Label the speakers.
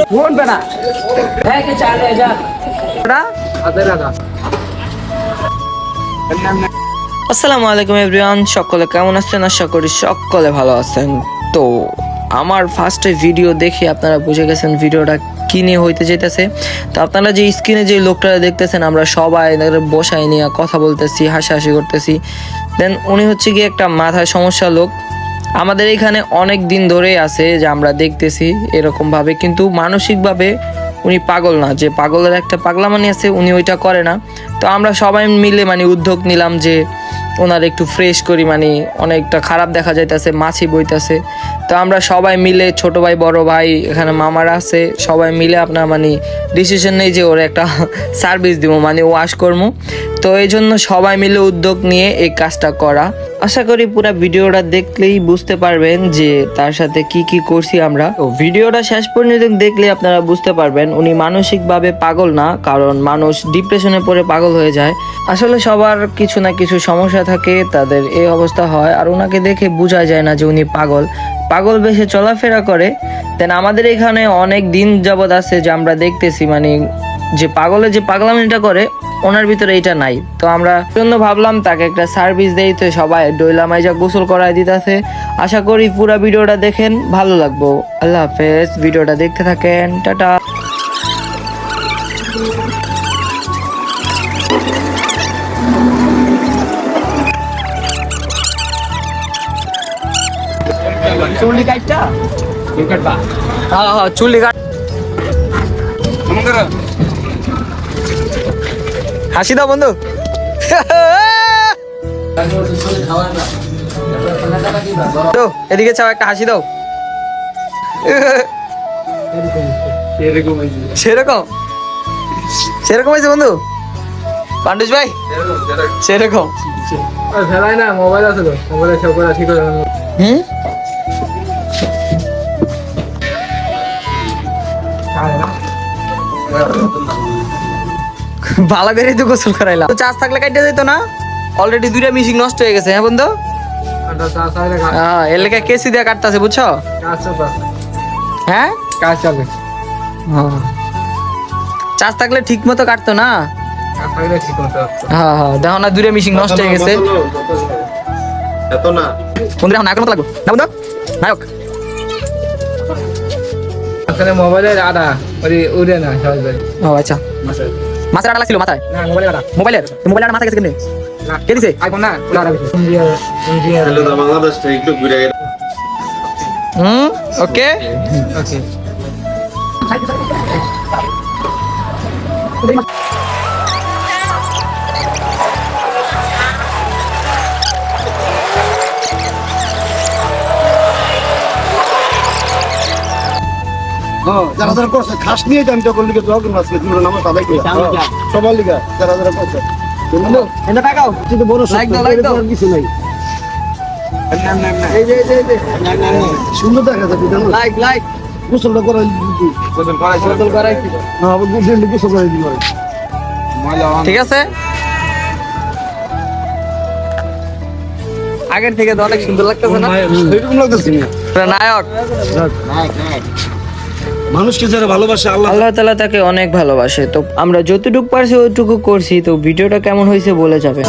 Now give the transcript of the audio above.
Speaker 1: Phone पे ना है कि चाले जा
Speaker 2: আসসালামু আলাইকুম এভরিওয়ান, সকলে কেমন আছেন? আশা করি সকলে ভালো আছেন। তো আমার ফার্স্টে ভিডিও দেখে আপনারা বুঝে গেছেন ভিডিওটা কি নিয়ে হইতে যেতেছে। তো আপনারা যে স্ক্রিনে যে লোকটা দেখতেছেন, আমরা সবাই বসায় নিয়ে কথা বলতেছি, হাসাহাসি করতেছি। দেন উনি হচ্ছে কি একটা মাথায় সমস্যা লোক। আমাদের এখানে অনেক দিন ধরেই আছে যে আমরা দেখতেছি এরকমভাবে, কিন্তু মানসিকভাবে উনি পাগল না, যে পাগলের একটা পাগলামানি আছে উনি ওইটা করে না। তো আমরা সবাই মিলে উদ্যোগ নিলাম যে ওনার একটু ফ্রেশ করি, অনেকটা খারাপ দেখা যাইতেছে, মাছি বইতেছে। তো আমরা সবাই মিলে, ছোট ভাই বড় ভাই এখানে মামারা আছে, সবাই মিলে আপনার ডিসিশন নেই যে ওর একটা সার্ভিস দিব, ওয়াশ করবো। তো এই জন্য সবাই মিলে উদ্যোগ নিয়ে এই কাজটা করা। আশা করি পুরো ভিডিওটা দেখলেই বুঝতে পারবেন যে তার সাথে কি কি করছি আমরা। তো ভিডিওটা শেষ পর্যন্ত দেখলে আপনারা বুঝতে পারবেন উনি মানসিকভাবে পাগল না, কারণ মানুষ ডিপ্রেশনে পড়ে পাগল হয়ে যায়। আসলে সবার কিছু না কিছু সমস্যা থাকে, তাদের এই অবস্থা হয়। আর ওনাকে দেখে বোঝা যায় না যে উনি পাগল বেশে চলাফেরা করে। দেন আমাদের এখানে অনেক দিন যাবৎ আছে যে আমরা দেখতেছি যে পাগলে যে পাগলামিটা করে ওনার ভিতরে এটা নাই। তো আমরা জন্য ভাবলাম তাকে একটা সার্ভিস দেই। তো সবাই ডইলা মাইজা গোসল করাই দিতেছে। আশা করি পুরো ভিডিওটা দেখেন, ভালো লাগবো। আল্লাহ হাফেজ, ভিডিওটা দেখতে থাকেন, টাটা।
Speaker 1: चुल्ली काटता काटबा
Speaker 2: हाँ चुल्ली काट, হাসি দাও বন্ধু। এদিকে চাও, একটা হাসি দাও। সেরকম সেরকম হয়েছে বন্ধু পান্ডুস ভাই, সেরকম
Speaker 1: ফেলাই না, মোবাইল আছে তো, মোবাইলে সব করে ঠিক করে।
Speaker 2: ভালো করে তো গোসল করাইলাম। তো চার্জ থাকলে কাটতে যেত না, অলরেডি 2টা মিশিং নষ্ট হয়ে গেছে। হ্যাঁ বন্ধু, হ্যাঁ এর লেখা কেসি দিয়ে কাটতেছে, বুঝছো? হ্যাঁ
Speaker 1: কাজ চলে,
Speaker 2: চার্জ থাকলে ঠিক মতো কাটতো না। হ্যাঁ হ্যাঁ দেখো না, 2টা মিশিং নষ্ট হয়ে গেছে। বন্ধু এখন নায়কের মতো লাগবো না বন্ধু, নায়ক।
Speaker 1: মোবাইলের আদা উড়ে না সহজ।
Speaker 2: ও আচ্ছা, মাছের আটা লাগছিল মাথায়, মোবাইলের মাথায় গেছে। কে দিছে?
Speaker 1: আইফোন না,
Speaker 3: বাংলাদেশটা একটু ঘুরে গেল।
Speaker 2: ওকে
Speaker 1: ওকে।
Speaker 3: যারা যারা করছে খাস নিয়ে আমি তখন লিখে দোয়া করবো আজকে দুটো নামাজ আদায় করে সবার লিখা যারা যারা করছে
Speaker 1: এটা টাকাও কিন্তু বড়
Speaker 2: লাইক দাও
Speaker 3: কিছু নাই সুন্দর দেখা যাচ্ছে
Speaker 2: লাইক
Speaker 3: গোসলটা করে
Speaker 1: গোসল করাইছি।
Speaker 3: গোসল করে দিল
Speaker 2: ঠিক আছে। আগের থেকে তো অনেক সুন্দর লাগতেছে না?
Speaker 3: এরকম লাগতেছে
Speaker 2: নায়ক।
Speaker 3: মানুষকে যারা ভালোবাসে
Speaker 2: আল্লাহ তাআলা তাকে অনেক ভালোবাসে। তো আমরা যতটুকু পারছি ওইটুকু করছি। তো ভিডিওটা কেমন হয়েছে বলে যাবে।